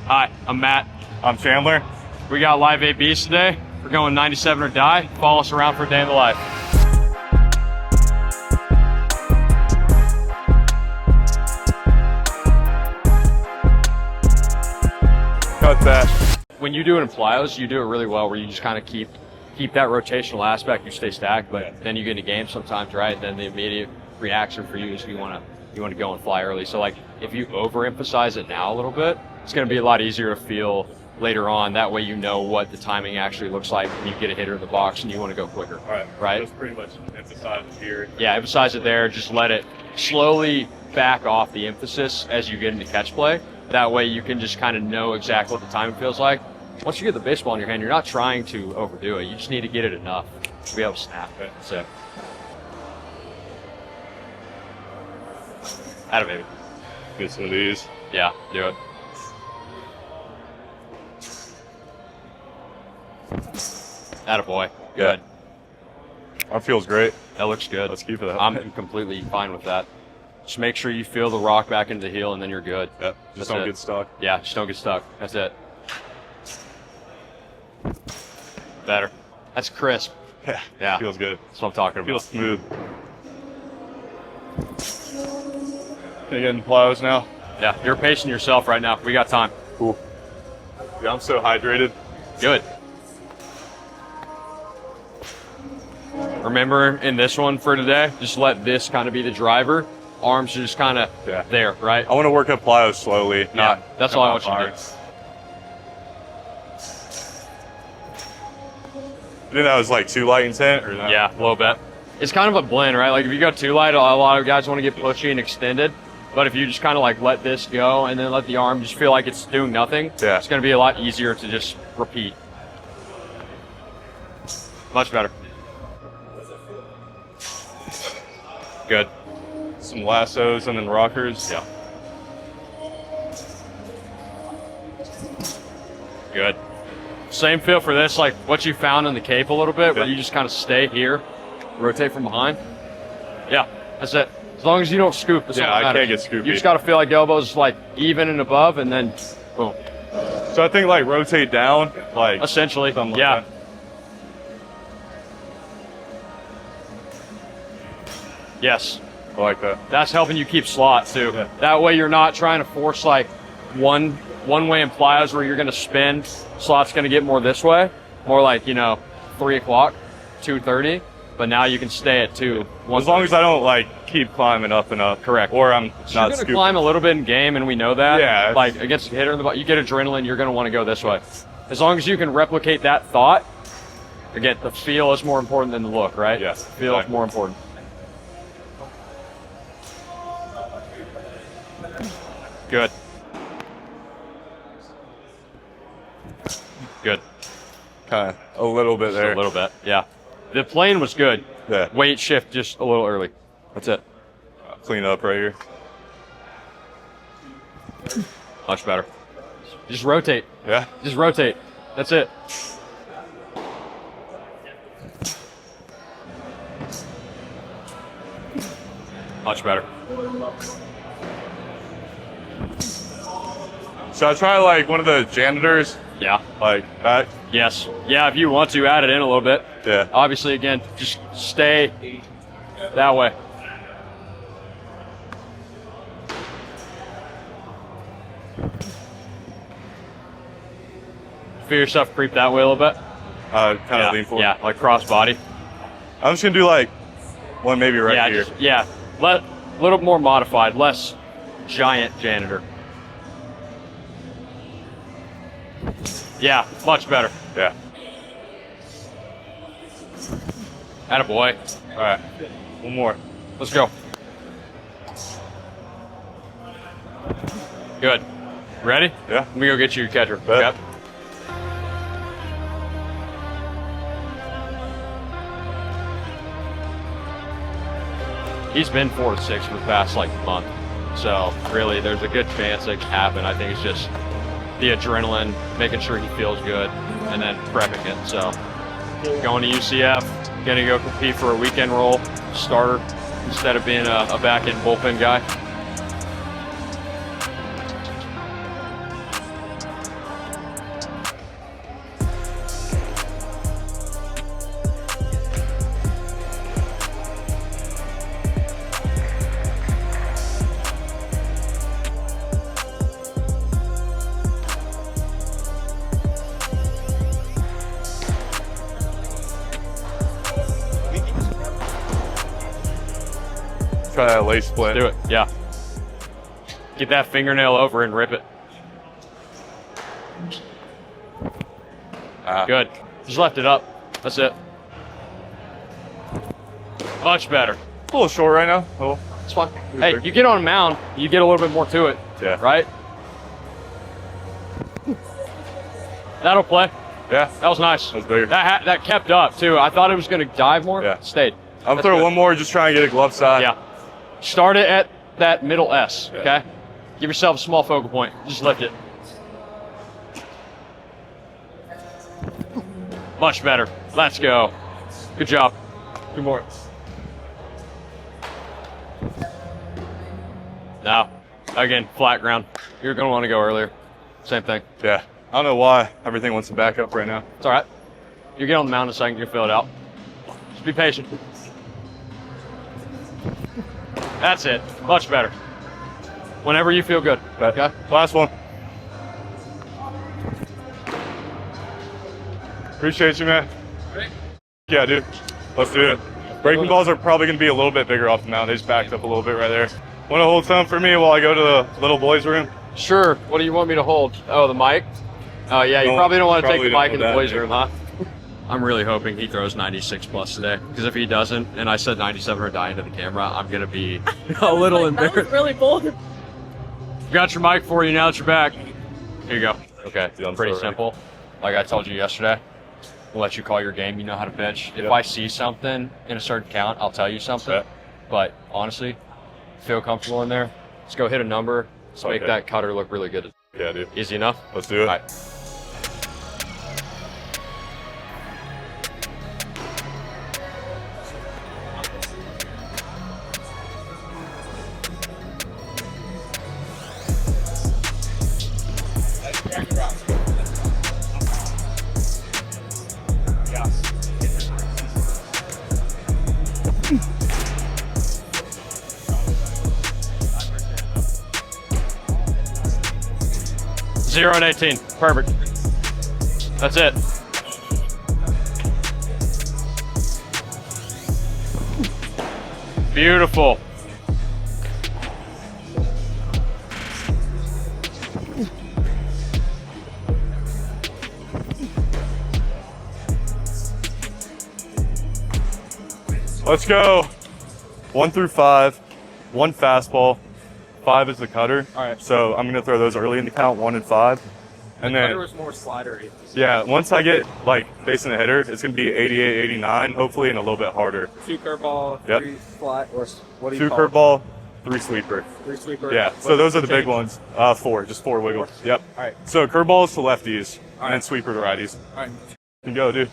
Hi, I'm Matt. I'm Chandler. We got live ABs today. We're going 97 or die. Follow us around for a day in the life. Cut that. When you do it in plyos, you do it really well where you just kind of keep that rotational aspect, you stay stacked, but then you get into games sometimes, right? Then the immediate reaction for you is you want to go and fly early. So like if you overemphasize it now a little bit, it's going to be a lot easier to feel later on. That way you know what the timing actually looks like when you get a hitter in the box and you want to go quicker. All right. Right? Just pretty much emphasize it here. Yeah, emphasize it there. Just let it slowly back off the emphasis as you get into catch play. That way you can just kind of know exactly what the timing feels like. Once you get the baseball in your hand, you're not trying to overdo it. You just need to get it enough to be able to snap it. So, atta baby. Get some of these. Yeah, do it. Atta boy. Good. That feels great. That looks good. Let's keep it that. I'm completely fine with that. Just make sure you feel the rock back into the heel, and then you're good. Yep. Just don't get stuck. Yeah, just don't get stuck. That's it. Better. That's crisp. Yeah. Yeah. Feels good. That's what I'm talking about. Feels smooth. Can you get in plows now? Yeah, you're pacing yourself right now. We got time. Cool. Yeah, I'm so hydrated. Good. Remember in this one for today, just let this kind of be the driver. Arms are just kind of there, right? I want to work up plyos slowly. That's all I want you to do. I think that was like too light intent, or no? Yeah, a little bit. It's kind of a blend, right? Like if you go too light, a lot of guys want to get pushy and extended. But if you just kind of like let this go and then let the arm just feel like it's doing nothing, it's going to be a lot easier to just repeat. Much better. Good. Some lassos and then rockers. Yeah. Good. Same feel for this, like what you found in the Cape a little bit, where you just kind of stay here, rotate from behind. Yeah, that's it. As long as you don't scoop, that's all that matters. I can't get scoopy. You just got to feel like elbows like even and above, and then boom. So I think like rotate down, like essentially, like yeah. that. Yes. I like that. That's helping you keep slot too. Yeah. That way you're not trying to force like one way in plyos where you're going to spin. Slot's going to get more this way, more like 3 o'clock, 2:30. But now you can stay at 2. As long as I don't like keep climbing up and up. Correct. Or I'm So not you're going to climb a little bit in game, and we know that. Yeah. Like against a hitter in the ball, you get adrenaline. You're going to want to go this way. As long as you can replicate that thought. Again, the feel is more important than the look, right? Yes. Feel is more important. Good. Good. Kind of a little bit there. Just a little bit, yeah. The plane was good. Yeah. Weight shift just a little early. That's it. Clean up right here. Much better. Just rotate. Yeah. Just rotate. That's it. Much better. So I try like one of the janitors, Yeah. like that. Yes. Yeah, if you want to, add it in a little bit. Yeah. Obviously, again, just stay that way. Feel yourself creep that way a little bit. Kind of lean forward. Yeah, like cross body. I'm just gonna do like one maybe right here. A little more modified, less giant janitor. Yeah, much better. Yeah. Attaboy. All right. One more. Let's go. Good. Ready? Yeah. Let me go get you your catcher. Bet. Yep. He's been 4 to 6 for the past month. So really there's a good chance that can happen. I think it's just the adrenaline, making sure he feels good, and then prepping it. So going to UCF, gonna go compete for a weekend role, starter, instead of being a back-end bullpen guy. Try that late split. Do it. Yeah. Get that fingernail over and rip it. Good. Just left it up. That's it. Much better. A little short right now. Oh, it's fine. Hey, you get on a mound, you get a little bit more to it. Yeah. Right? That'll play. Yeah. That was nice. That was bigger. That kept up, too. I thought it was going to dive more. Yeah. Stayed. I'm throwing one more, just trying to get a glove side. Yeah. Start it at that middle S, okay? Give yourself a small focal point. Just lift it. Much better. Let's go. Good job. 2 more. Now, again, flat ground. You're going to want to go earlier. Same thing. Yeah. I don't know why everything wants to back up right now. It's all right. You get on the mound in a second, you'll fill it out. Just be patient. That's it. Much better. Whenever you feel good. Okay? Last one. Appreciate you, man. Great. Yeah, dude. Let's do it. Breaking balls are probably going to be a little bit bigger off the mound. They just backed up a little bit right there. Want to hold some for me while I go to the little boys' room? Sure. What do you want me to hold? Oh, the mic? Oh, yeah. You probably don't want to take the mic in the boys' room, huh? I'm really hoping he throws 96 plus today. Because if he doesn't, and I said 97 or die into the camera, I'm going to be a little embarrassed. That was really bold. Got your mic for you now that you're back. Here you go. Okay. I'm Pretty so simple. Like I told you yesterday, we'll let you call your game. You know how to pitch. If I see something in a certain count, I'll tell you something. Okay. But honestly, feel comfortable in there. Let's go hit a number. Let's make that cutter look really good. Yeah, dude. Easy enough? Let's do it. All right. Zero and 18. Perfect. That's it. Beautiful. Let's go. 1 through 5. 1 fastball. 5 is the cutter. All right. So I'm going to throw those early in the count, 1 and 5. And then, Cutter was more slidery. yeah, once I get like facing the hitter, it's going to be 88, 89, hopefully, and a little bit harder. 2 curveball, Yep. 3 slide, or what do you 2 call curveball, 3 sweeper. it? 3 sweeper. Yeah, so those are the big ones. 4, just 4 wiggles. Yep. All right. So curveballs to lefties, and then sweeper to righties. All right. You can go, dude.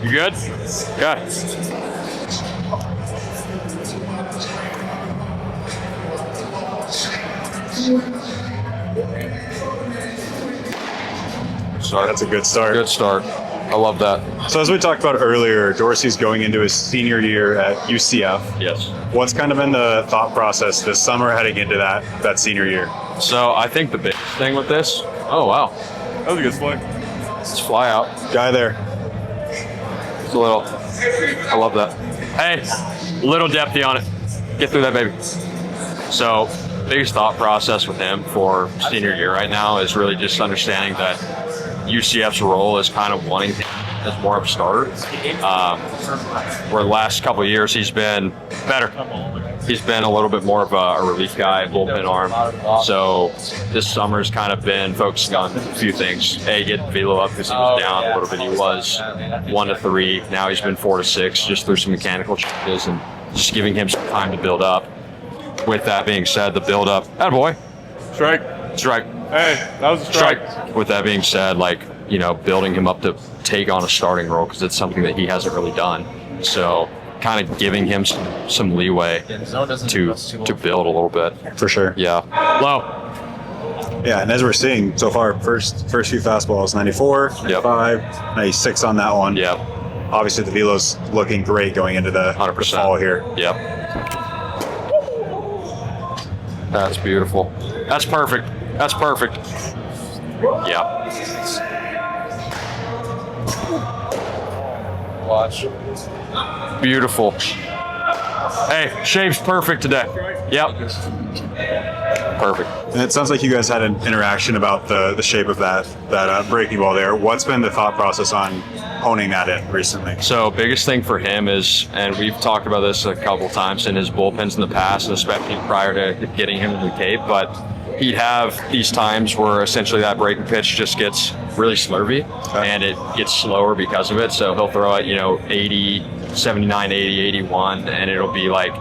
You good? Yeah. That's a good start. Good start. I love that. So as we talked about earlier, Dorsey's going into his senior year at UCF. Yes. What's kind of been the thought process this summer heading into that senior year? So I think the biggest thing with this, oh wow, That was a good swing. let's fly out. Guy there. It's a little, I love that. Hey, little depthy on it. Get through that, baby. So biggest thought process with him for senior year right now is really just understanding that UCF's role is kind of wanting him as more of a starter. Where the last couple of years he's been better. He's been a little bit more of a relief guy, bullpen arm. So this summer's kind of been focusing on a few things. A, get velo up because he was down a little bit. He was 1 to 3. Now he's been 4 to 6, just through some mechanical changes and just giving him some time to build up. With that being said, the build up, attaboy. Strike. Strike. Hey, that was a strike. Strike. With that being said, like, you know, building him up to take on a starting role because it's something that he hasn't really done. So kind of giving him some leeway to build a little bit. For sure. Yeah. Low. Yeah, and as we're seeing so far, first few fastballs, 94, 95, 96 on that one. Yep. Obviously the velo's looking great going into the 100%. fall here. Yep. That's beautiful. That's perfect. That's perfect. Yeah. Watch. Beautiful. Hey, shape's perfect today. Yep. Perfect. And it sounds like you guys had an interaction about the shape of that breaking ball there. What's been the thought process on honing that in recently? So biggest thing for him is, and we've talked about this a couple times in his bullpens in the past, and especially prior to getting him to the Cape, but he'd have these times where essentially that breaking pitch just gets really slurvy and it gets slower because of it. So he'll throw it, 80, 79, 80, 81, and it'll be like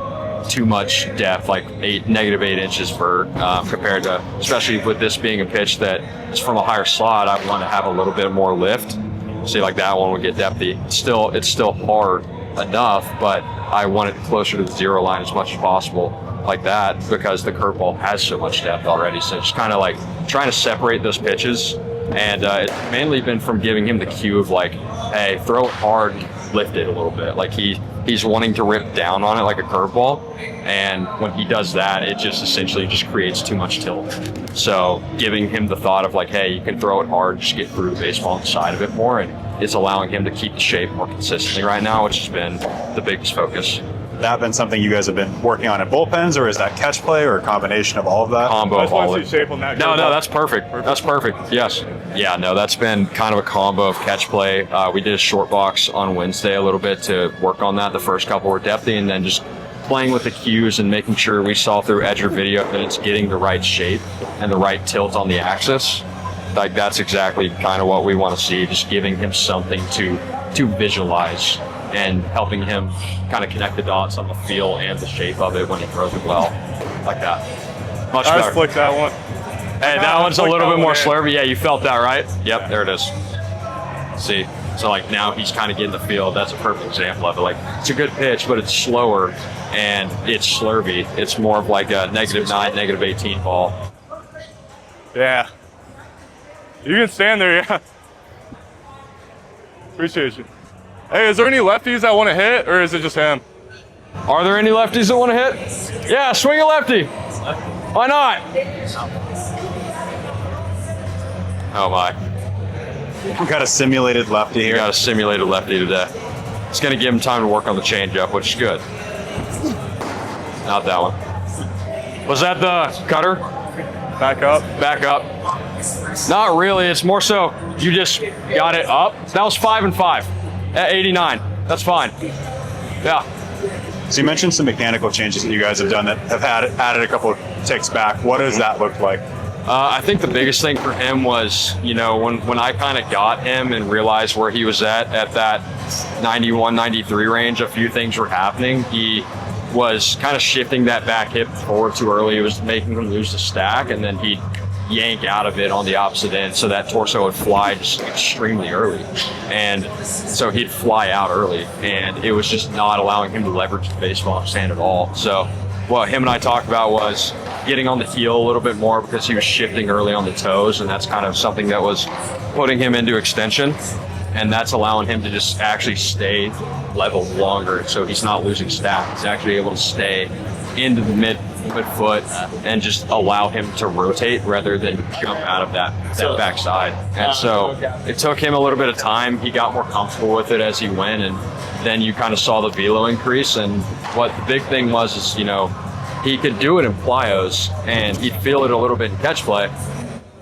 too much depth, like -8 inches vert, compared to, especially with this being a pitch that is from a higher slot, I want to have a little bit more lift. See, like that one would get depthy. It's still hard enough, but I want it closer to the zero line as much as possible, like that, because the curveball has so much depth already. So it's kind of like trying to separate those pitches, and it's mainly been from giving him the cue of like, hey, throw it hard, lift it a little bit. Like he's wanting to rip down on it like a curveball, and when he does that, it just essentially just creates too much tilt. So giving him the thought of like, hey, you can throw it hard, just get through the baseball inside of it more, and it's allowing him to keep the shape more consistently right now, which has been the biggest focus. That been something you guys have been working on in bullpens, or is that catch play, or a combination of all of that? Combo I of just all want of to see it. shape on that. No, that's perfect. That's perfect. Yes. Yeah, no, that's been kind of a combo of catch play. We did a short box on Wednesday a little bit to work on that. The first couple were depthy, and then just playing with the cues and making sure we saw through Edger video that it's getting the right shape and the right tilt on the axis. Like that's exactly kind of what we want to see, just giving him something to visualize and helping him kind of connect the dots on the feel and the shape of it when he throws it well, like that. Much I better. just flicked that one. Hey, that one's a little bit more slurvy. Yeah, you felt that, right? Yep, there it is. See, so like now he's kind of getting the feel. That's a perfect example of it. Like it's a good pitch, but it's slower and it's slurvy. It's more of like a -9, -18 ball. Yeah. You can stand there, yeah. Appreciate you. Hey, is there any lefties that want to hit, or is it just him? Are there any lefties that want to hit? Yeah, swing a lefty. Why not? Oh my. We got a simulated lefty You here. got a simulated lefty today. It's going to give him time to work on the changeup, which is good. Not that one. Was that the cutter? Back up. Back up. Not really. It's more so you just got it up. That was 5 and 5 at 89. That's fine. Yeah. So you mentioned some mechanical changes that you guys have done that have added a couple of ticks back. What does that look like? I think the biggest thing for him was, when I kind of got him and realized where he was at that 91, 93 range, a few things were happening. He was kind of shifting that back hip forward too early. It was making him lose the stack, and then he'd yank out of it on the opposite end, so that torso would fly just extremely early. And so he'd fly out early, and it was just not allowing him to leverage the baseball stand at all. So what him and I talked about was getting on the heel a little bit more, because he was shifting early on the toes, and that's kind of something that was putting him into extension, and that's allowing him to just actually stay level longer, so he's not losing stack. He's actually able to stay into the midfoot and just allow him to rotate rather than jump out of that backside. And so it took him a little bit of time. He got more comfortable with it as he went, and then you kind of saw the velo increase. And what the big thing was is, he could do it in plyos and he'd feel it a little bit in catch play.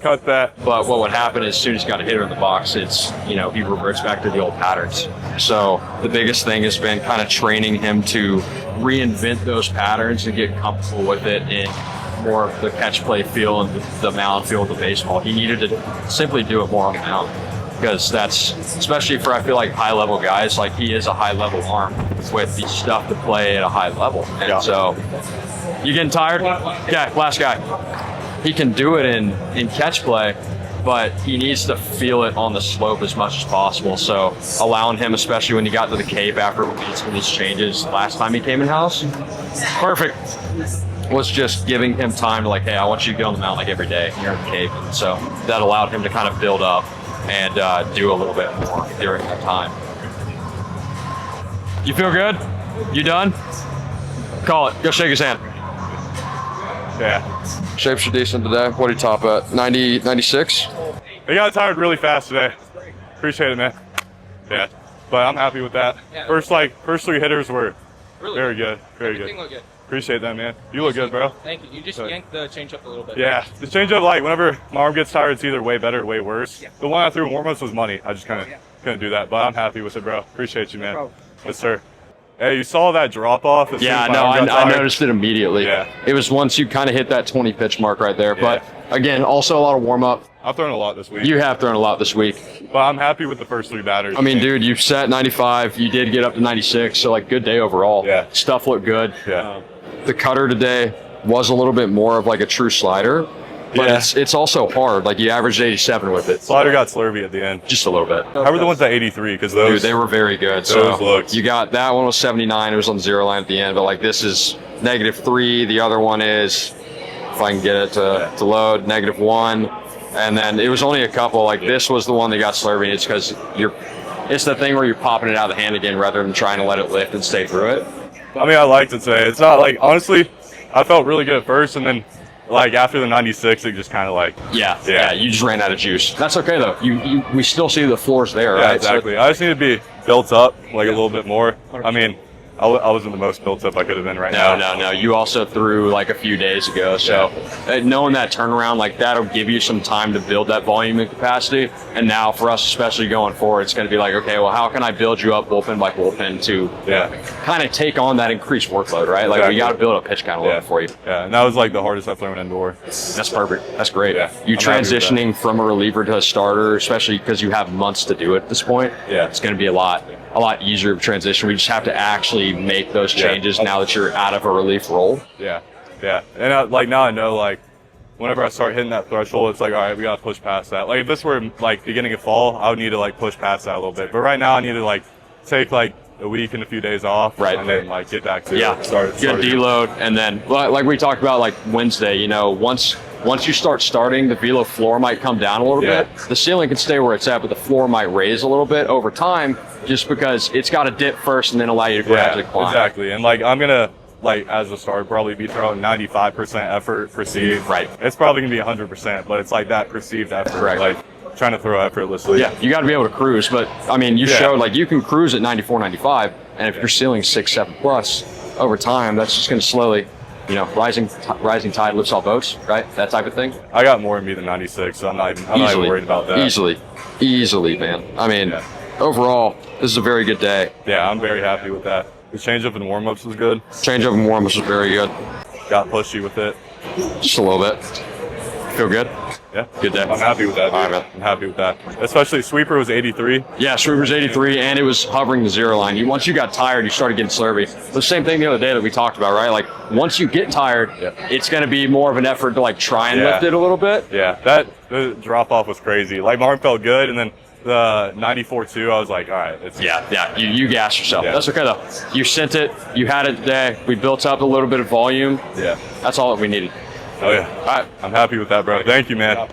Cut that. But what would happen is, as soon as he got a hitter in the box, he reverts back to the old patterns. So the biggest thing has been kind of training him to reinvent those patterns and get comfortable with it in more of the catch play feel and the mound feel of the baseball. He needed to simply do it more on the mound, because that's, especially for, I feel like, high level guys, like he is a high level arm with the stuff to play at a high level. And so, you getting tired? Yeah, last guy. He can do it in catch play, but he needs to feel it on the slope as much as possible. So allowing him, especially when he got to the Cape after we made some of these changes last time he came in-house, perfect, was just giving him time to, like, hey, I want you to get on the mound like every day here in the Cape. And so that allowed him to kind of build up and do a little bit more during that time. You feel good? You done? Call it. Go shake his hand. Yeah. Shapes are decent today. What do you top at? 90, 96? They got tired really fast today. Appreciate it, man. Yeah. But I'm happy with that. First 3 hitters were Really Very good. Very Everything good. looked good. Appreciate that, man. You look good, bro. Thank you. You just Good. yanked the changeup a little bit. Yeah, the changeup, like whenever my arm gets tired, it's either way better or way worse. Yeah. The one I threw in warm-ups was money. I just kind of Yeah. couldn't do that, but I'm happy with it, bro. Appreciate you, man. Bro. Yes, sir. Hey, you saw that drop off? Yeah, no, I noticed it immediately. Yeah. It was once you kind of hit that 20 pitch mark right there. But again, also a lot of warm up. I've thrown a lot this week. You have thrown a lot this week. But I'm happy with the first 3 batters. I mean, dude, you set 95. You did get up to 96. So, like, good day overall. Yeah. Stuff looked good. Yeah. The cutter today was a little bit more of like a true slider. But Yeah. it's also hard. Like, you averaged 87 with it. Slider got slurvy at the end. Just a little bit. How were the ones at 83? Because those. Dude, they were very good. Those So looked- you got that one was 79. It was on the 0 line at the end. But like this is -3. The other one is, if I can get it to load, -1. And then it was only a couple. Like this was the one that got slurvy. It's because it's the thing where you're popping it out of the hand again rather than trying to let it lift and stay through it. I mean, I liked it today. It's not like, honestly, I felt really good at first, and then like after the 96, it just kind of like. Yeah. You just ran out of juice. That's okay though. We still see the floor's there, Yeah, right? exactly. I just need to be built up like a little bit more. I mean, I wasn't the most built up I could have been right now. No. You also threw like a few days ago. So knowing that turnaround, like that'll give you some time to build that volume and capacity. And now for us, especially going forward, it's going to be like, okay, well, how can I build you up bullpen by bullpen to kind of take on that increased workload, right? Like we got to build a pitch count a little bit for you. Yeah, and that was like the hardest I've thrown indoor. That's perfect. That's great. Yeah, You I'm happy with transitioning from a reliever to a starter, especially because you have months to do it at this point. Yeah. It's going to be a lot easier of a transition. We just have to actually make those changes now that you're out of a relief role. Yeah. And like now I know like whenever I start hitting that threshold, it's like, all right, we got to push past that. Like if this were like beginning of fall, I would need to like push past that a little bit. But right now I need to like take like a week and a few days off, right, and then like get back to start deload, and then like we talked about like Wednesday, you know, once you start starting, the velo floor might come down a little bit. The ceiling can stay where it's at, but the floor might raise a little bit over time, just because it's got to dip first and then allow you to gradually climb. Exactly. And like I'm gonna like as a starter probably be throwing 95% effort perceived. Right. It's probably gonna be 100%, but it's like that perceived effort. Correct. Like trying to throw effortlessly. Yeah, you got to be able to cruise, but I mean, you showed like you can cruise at 94, 95, and if your ceiling's 6, 7 plus, over time, that's just going to slowly, you know, rising tide lifts all boats, right? That type of thing. I got more in me than 96, so I'm not even worried about that. Easily, man. I mean, overall, this is a very good day. Yeah, I'm very happy with that. The changeup and warm-ups was good. Changeup and warm-ups was very good. Got pushy with it. Just a little bit. Feel good? Yeah. Good day. I'm happy with that, dude. All right, man. I'm happy with that. Especially sweeper was 83. Yeah, sweeper's 83, and it was hovering the 0 line. Once you got tired, you started getting slurvy. The same thing the other day that we talked about, right? Like, once you get tired, it's going to be more of an effort to, like, try and lift it a little bit. Yeah, the drop-off was crazy. Like, my arm felt good, and then the 94-2, I was like, all right. It's You gassed yourself. That's okay, though. You sent it. You had it today. We built up a little bit of volume. Yeah. That's all that we needed. Oh, yeah. All right. I'm happy with that, bro. Thank you, man.